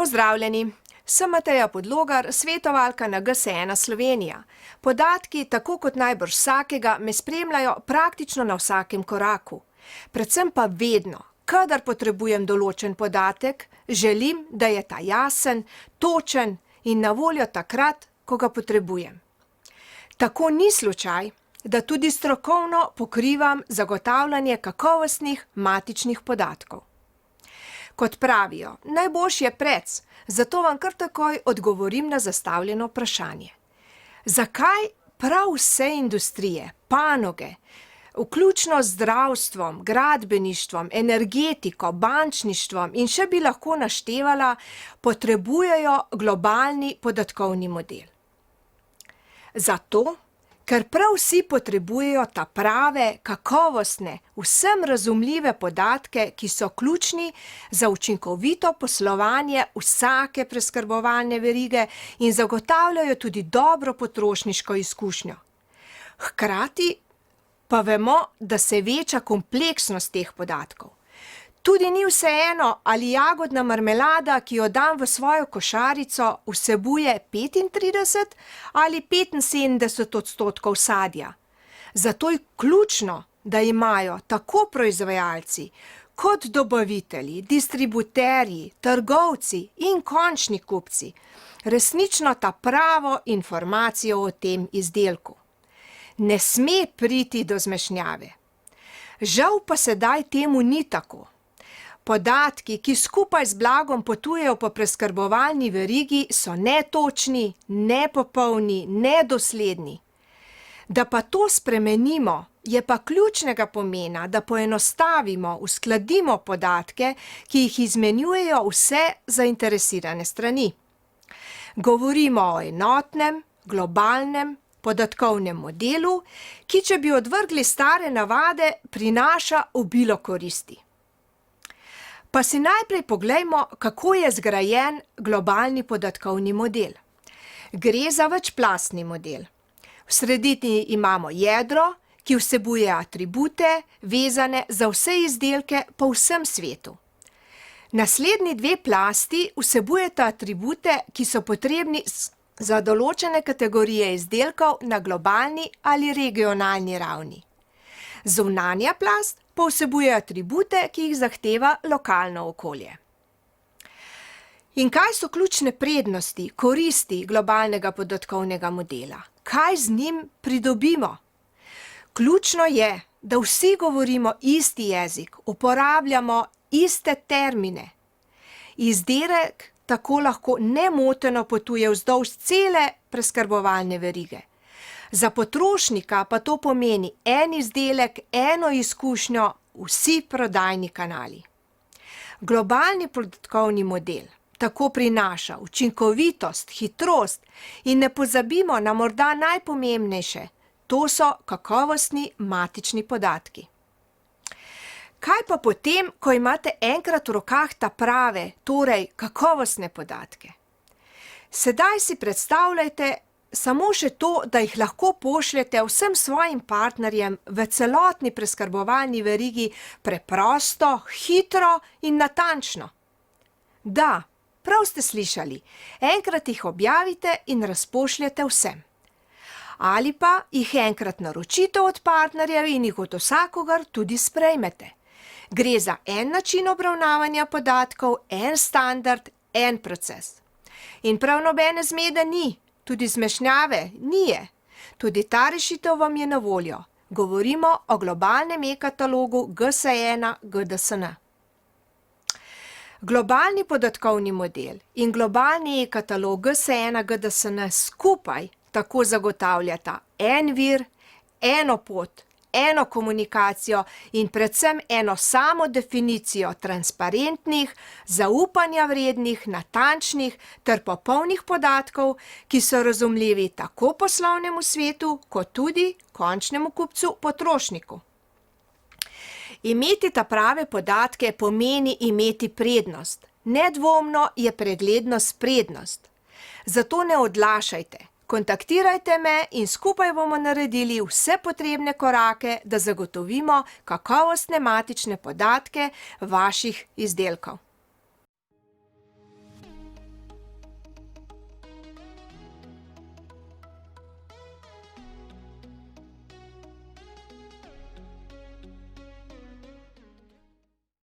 Pozdravljeni, sem Mateja Podlogar, svetovalka na GS1 Slovenija. Podatki, tako kot najbrž vsakega, me spremljajo praktično na vsakem koraku. Predvsem pa vedno, kadar potrebujem določen podatek, želim, da je ta jasen, točen in na voljo takrat, ko ga potrebujem. Tako ni slučaj, da tudi strokovno pokrivam zagotavljanje kakovostnih matičnih podatkov. Kot pravijo, najboljši je prec, zato vam kar takoj odgovorim na zastavljeno vprašanje. Zakaj prav vse industrije, panoge, vključno z zdravstvom, gradbeništvom, energetiko, bančništvom in še bi lahko naštevala, potrebujejo globalni podatkovni model? Zato, ker prav vsi potrebujejo ta prave, kakovostne, vsem razumljive podatke, ki so ključni za učinkovito poslovanje vsake preskrbovalne verige in zagotavljajo tudi dobro potrošniško izkušnjo. Hkrati pa vemo, da se veča kompleksnost teh podatkov. Tudi ni vseeno, ali jagodna marmelada, ki jo dam v svojo košarico, vsebuje 35 ali 75% sadja. Zato je ključno, da imajo tako proizvajalci kot dobavitelji, distributerji, trgovci in končni kupci resnično ta pravo informacijo o tem izdelku. Ne sme priti do zmešnjave. Žal pa sedaj temu ni tako. Podatki, ki skupaj z blagom potujejo po preskrbovalni verigi, so netočni, nepopolni, nedosledni. Da pa to spremenimo, je pa ključnega pomena, da poenostavimo, uskladimo podatke, ki jih izmenjujejo vse zainteresirane strani. Govorimo o enotnem, globalnem, podatkovnem modelu, ki, če bi odvrgli stare navade, prinaša obilo koristi. Pa si najprej poglejmo, kako je zgrajen globalni podatkovni model. Gre za večplastni model. V sredini imamo jedro, ki vsebuje atribute, vezane za vse izdelke po vsem svetu. Naslednji dve plasti vsebujeta atribute, ki so potrebni za določene kategorije izdelkov na globalni ali regionalni ravni. Zunanja plast pa vsebuje atribute, ki jih zahteva lokalno okolje. In kaj so ključne prednosti, koristi globalnega podatkovnega modela? Kaj z njim pridobimo? Ključno je, da vsi govorimo isti jezik, uporabljamo iste termine. Izdelek tako lahko nemoteno potuje vzdolž cele preskrbovalne verige. Za potrošnika pa to pomeni en izdelek, eno izkušnjo, vsi prodajni kanali. Globalni podatkovni model tako prinaša učinkovitost, hitrost in ne pozabimo na morda najpomembnejše, to so kakovostni matični podatki. Kaj pa potem, ko imate enkrat v rokah ta prave, torej kakovostne podatke? Sedaj si predstavljajte samo še to, da jih lahko pošljete vsem svojim partnerjem v celotni preskrbovalni verigi preprosto, hitro in natančno. Da, prav ste slišali, enkrat jih objavite in razpošljete vsem. Ali pa jih enkrat naročite od partnerjev in jih od vsakogar tudi sprejmete. Gre za en način obravnavanja podatkov, en standard, en proces. In prav nobene zmede ni, tudi zmešnjave ni je. Tudi ta rešitev vam je na voljo. Govorimo o globalnem e-katalogu GS1 GDSN. Globalni podatkovni model in globalni e-katalog GS1 GDSN skupaj tako zagotavljata en vir, eno pot, eno komunikacijo in predvsem eno samo definicijo transparentnih, zaupanja vrednih, natančnih ter popolnih podatkov, ki so razumljivi tako poslovnemu svetu, kot tudi končnemu kupcu, potrošniku. Imeti ta prave podatke pomeni imeti prednost. Nedvomno je preglednost prednost. Zato ne odlašajte. Kontaktirajte me in skupaj bomo naredili vse potrebne korake, da zagotovimo kakovostne matične podatke vaših izdelkov.